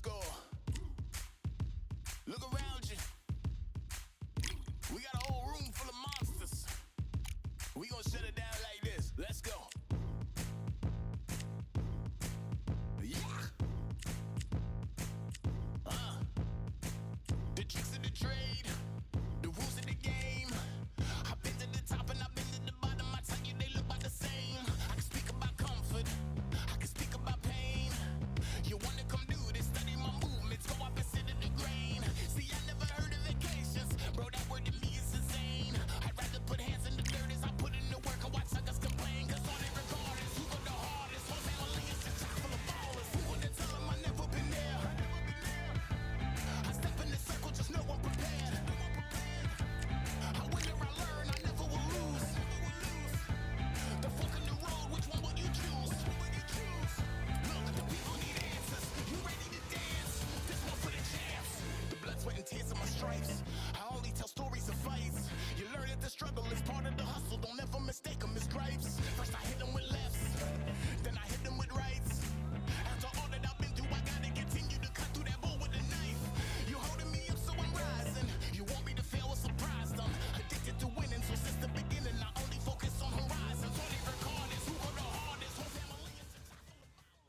score. Look around you. We got a whole room full of monsters. We gonna shut it down like this. Let's go. Yeah. The tricks of the trade, the rules of the game. I've been to the top and I've been to the bottom. I tell you they look about the same. I can speak about comfort, I can speak about pain. You wanna come do this, study my movements, go up and sit in the grain. See, I never heard of vacations, bro, that word to me is insane. I'd rather put hands in the dirt as I put in the work and watch suckers complain. Cause on it regardless, who go the hardest? Whole family is the chock full of ballers. Who gonna tell them I never been there? I step in the circle, just know I'm prepared. I win or I learn, I never will lose. The fork in the road, which one will you choose? Look, the people need answers. You ready to dance? This one for the champs. The blood, sweat, and tears of my stripes. I only tell stories of fights. You learn that the struggle is part of the hustle. Don't ever mistake them as gripes. First I hit them with lefts, then I hit them with rights. After all that I've been through, I gotta continue to cut through that bull with a knife. You holding me up, so I'm rising. You want me to fail, or surprised? I'm addicted to winning, so since the beginning, I only focus on horizons. Only regardless, who go the hardest? Whole family is the chock full of ballers.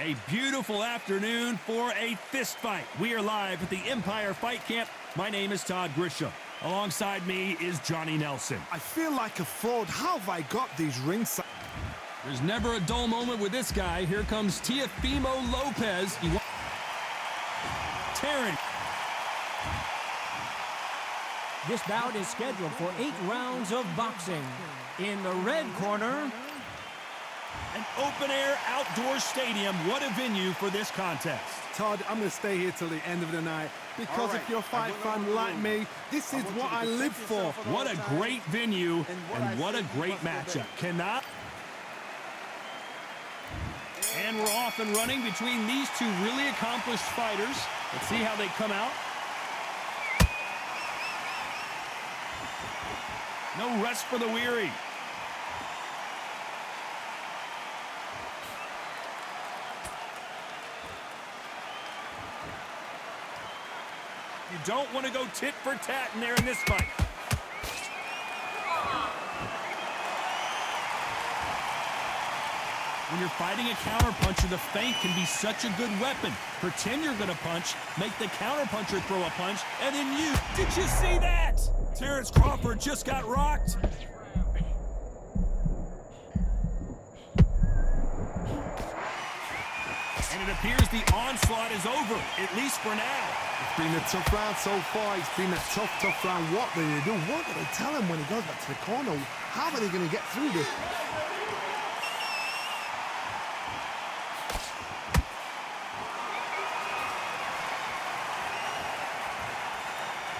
A beautiful afternoon for a fist fight. We are live at the Empire Fight Camp. My name is Todd Grisham. Alongside me is Johnny Nelson. I feel like a fraud. How have I got these ringside? There's never a dull moment with this guy. Here comes Teofimo Lopez. Taryn. This bout is scheduled for 8 rounds of boxing. In the red corner, An open-air outdoor stadium. What a venue for this contest. Todd, I'm going to stay here till the end of the night because if you're a fight fan like me, this is what I live for. What a great venue and what a great matchup. Cannot. And we're off and running between these two really accomplished fighters. Let's see how they come out. No rest for the weary. You don't want to go tit for tat in there in this fight. When you're fighting a counterpuncher, the feint can be such a good weapon. Pretend you're going to punch, make the counterpuncher throw a punch, and then you. Did you see that? Terrence Crawford just got rocked. And it appears the onslaught is over, at least for now. It's been a tough round so far. It's been a tough round. What do they do? What do they tell him when he goes back to the corner? How are they going to get through this?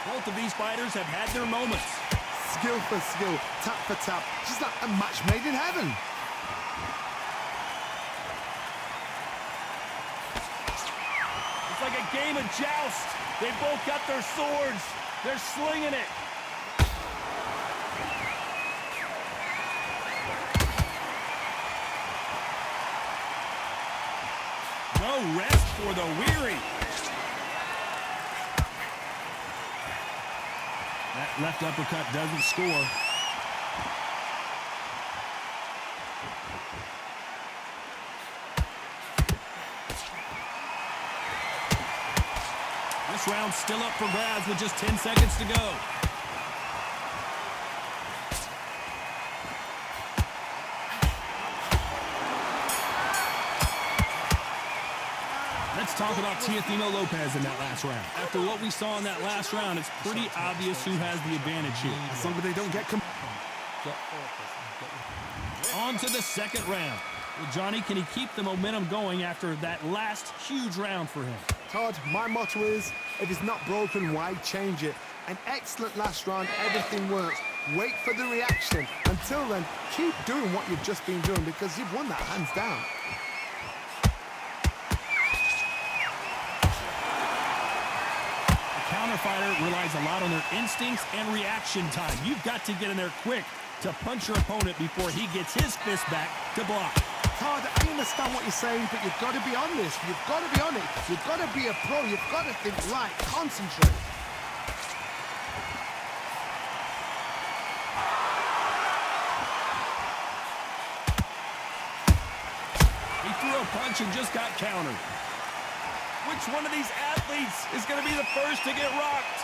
Both of these fighters have had their moments. Skill for skill, tap for tap. Just like a match made in heaven. It's like a game of joust. They both got their swords. They're slinging it. No rest for the weary. That left uppercut doesn't score. This round's still up for grabs with just 10 seconds to go. Let's talk about Teofimo Lopez in that last round. After what we saw in that last round, it's pretty obvious who has the advantage here. As long as they don't get... On to the second round. Well, Johnny, can he keep the momentum going after that last huge round for him? Todd, my motto is, if it's not broken, why change it? An excellent last round, everything works. Wait for the reaction. Until then, keep doing what you've just been doing because you've won that hands down. counter fighter relies a lot on their instincts and reaction time. You've got to get in there quick to punch your opponent before he gets his fist back to block. Todd, I understand what you're saying, but you've got to be on this. You've got to be on it. You've got to be a pro. You've got to think right. Concentrate. He threw a punch and just got countered. Which one of these athletes is going to be the first to get rocked?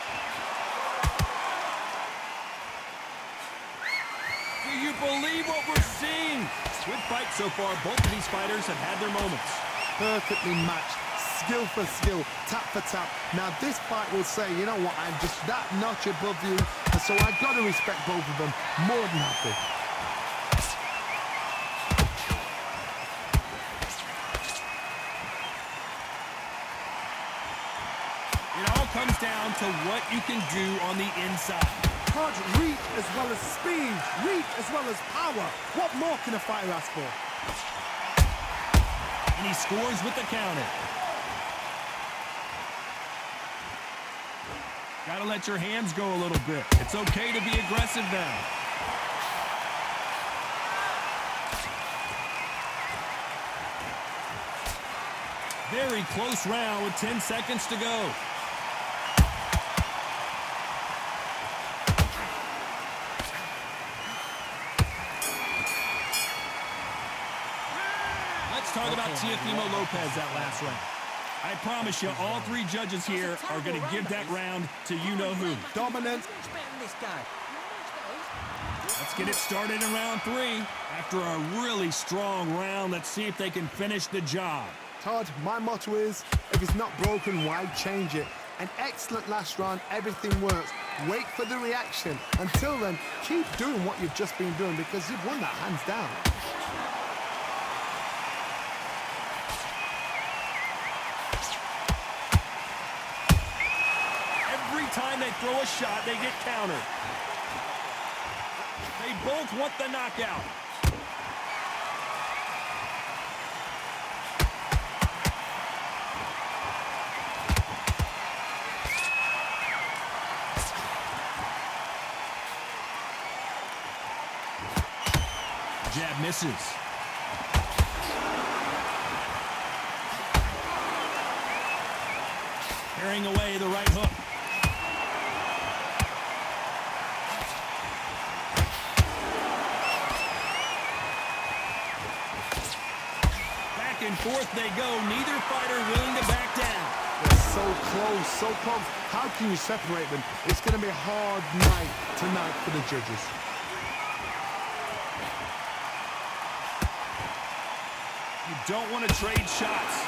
Do you believe what we're seeing? Good fight so far. Both of these fighters have had their moments. Perfectly matched. Skill for skill. Tap for tap. Now this fight will say, you know what, I'm just that notch above you. And so I've got to respect both of them. More than happy. It all comes down to what you can do on the inside. Todd, reach as well as speed. Reach as well as power. What more can a fighter ask for? And he scores with the counter. Got to let your hands go a little bit. It's okay to be aggressive now. Very close round with 10 seconds to go. Let's talk about Teofimo Lopez that last round. I promise you, all three judges here are going to give that round to you-know-who. Dominance. Let's get it started in round 3. After a really strong round, let's see if they can finish the job. Todd, my motto is, if it's not broken, why change it? An excellent last round, everything works. Wait for the reaction. Until then, keep doing what you've just been doing because you've won that hands down. Every time they throw a shot, they get countered. They both want the knockout. Jab misses. Carrying away the right hook. Back and forth they go. Neither fighter willing to back down. They're so close, so close. How can you separate them? It's going to be a hard night tonight for the judges. You don't want to trade shots.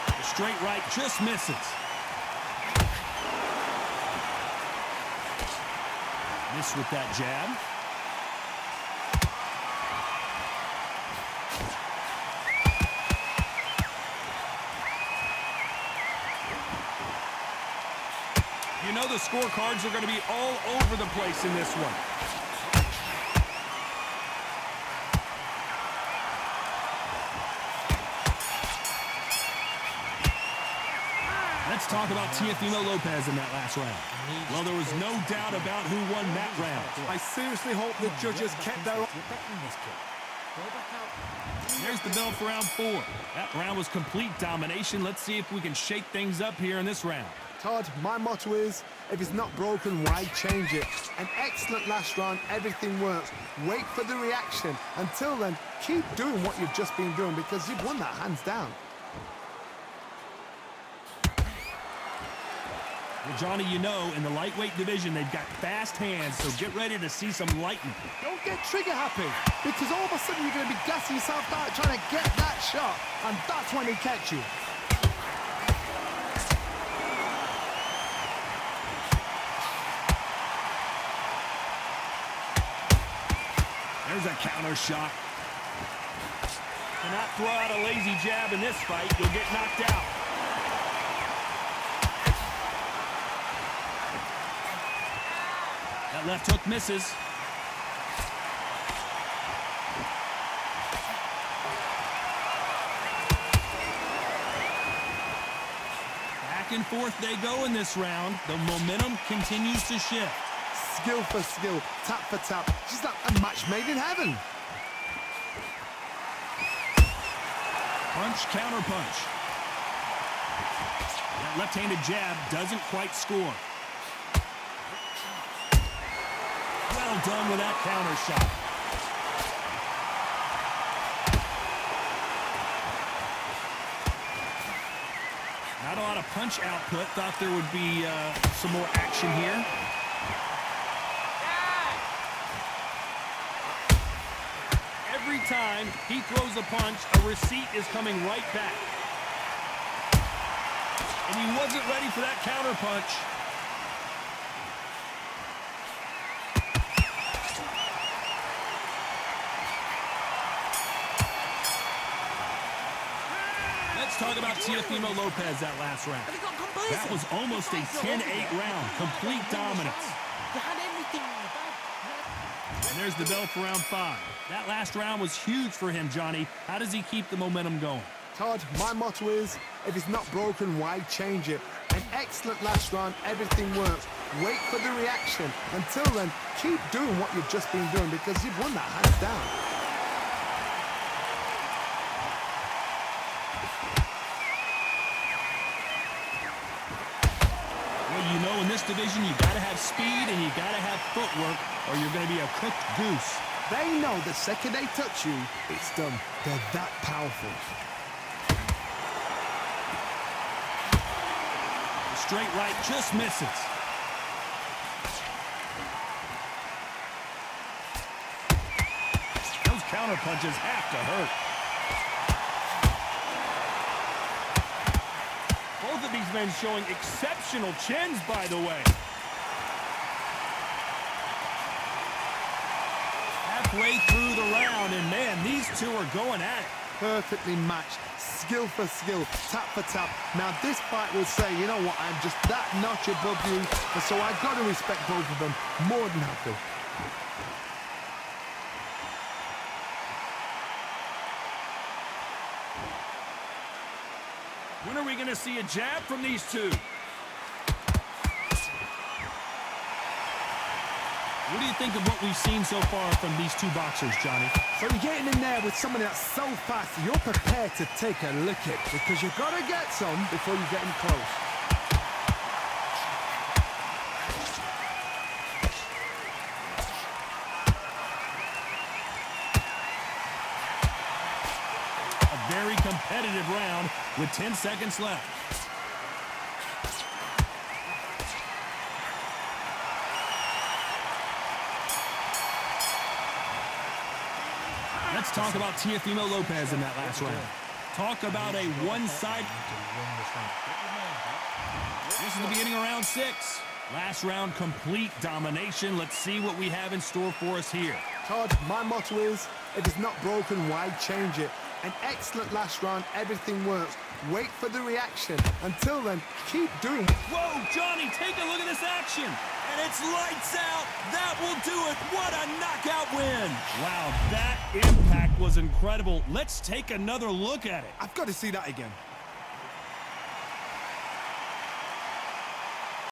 The straight right just misses. Miss with that jab. You know the scorecards are going to be all over the place in this one. Let's talk about Teofimo Lopez in that last round. Well, there was no doubt about who won that round. I seriously hope the judges kept their... There's the bell for round 4. That round was complete domination. Let's see if we can shake things up here in this round. Todd, my motto is, if it's not broken, why change it? An excellent last round, everything works. Wait for the reaction. Until then, keep doing what you've just been doing because you've won that hands down. Well, Johnny, you know, in the lightweight division, they've got fast hands, so get ready to see some lightning. Don't get trigger happy because all of a sudden you're going to be gassing yourself out trying to get that shot, and that's when he catch you. There's a counter shot. Cannot throw out a lazy jab in this fight. You'll get knocked out. That left hook misses. and forth they go in this round. The momentum continues to shift. Skill for skill, tap for tap. She's like a match made in heaven. Punch, counter punch. That left-handed jab doesn't quite score. Well done with that counter shot. Not a lot of punch output. Thought there would be some more action here. Every time he throws a punch, a receipt is coming right back. And he wasn't ready for that counter punch. Let's talk about Teofimo Lopez that last round. That was almost a 10-8 round. Complete dominance. And there's the bell for round 5. That last round was huge for him, Johnny. How does he keep the momentum going? Todd, my motto is, if it's not broken, why change it? An excellent last round, everything works. Wait for the reaction. Until then, keep doing what you've just been doing because you've won that hands down. Well, you know, in this division, you got to have speed and you got to have footwork or you're going to be a cooked goose. They know the second they touch you, it's done. They're that powerful. Straight right just misses. Those counter punches have to hurt. Both of these men showing exceptional chins, by the way. Halfway through the round, and man, these two are going at it. Perfectly matched, skill for skill, tap for tap. Now this fight will say, you know what, I'm just that notch above you, and so I've got to respect both of them more than happy. When are we going to see a jab from these two? What do you think of what we've seen so far from these two boxers, Johnny? So you're getting in there with somebody that's so fast, you're prepared to take a licking because you've got to get some before you get in close. A very competitive round with 10 seconds left. Let's talk about Teofimo Lopez in that last round. Talk about a one-side. This is the beginning of round 6. Last round, complete domination. Let's see what we have in store for us here. Todd, my motto is, if it's not broken, why change it? An excellent last round, everything works. Wait for the reaction. Until then, keep doing. Whoa, Johnny, take a look at this action. And it's lights out. That will do it. What a knockout win. Wow, that impact was incredible. Let's take another look at it. I've got to see that again.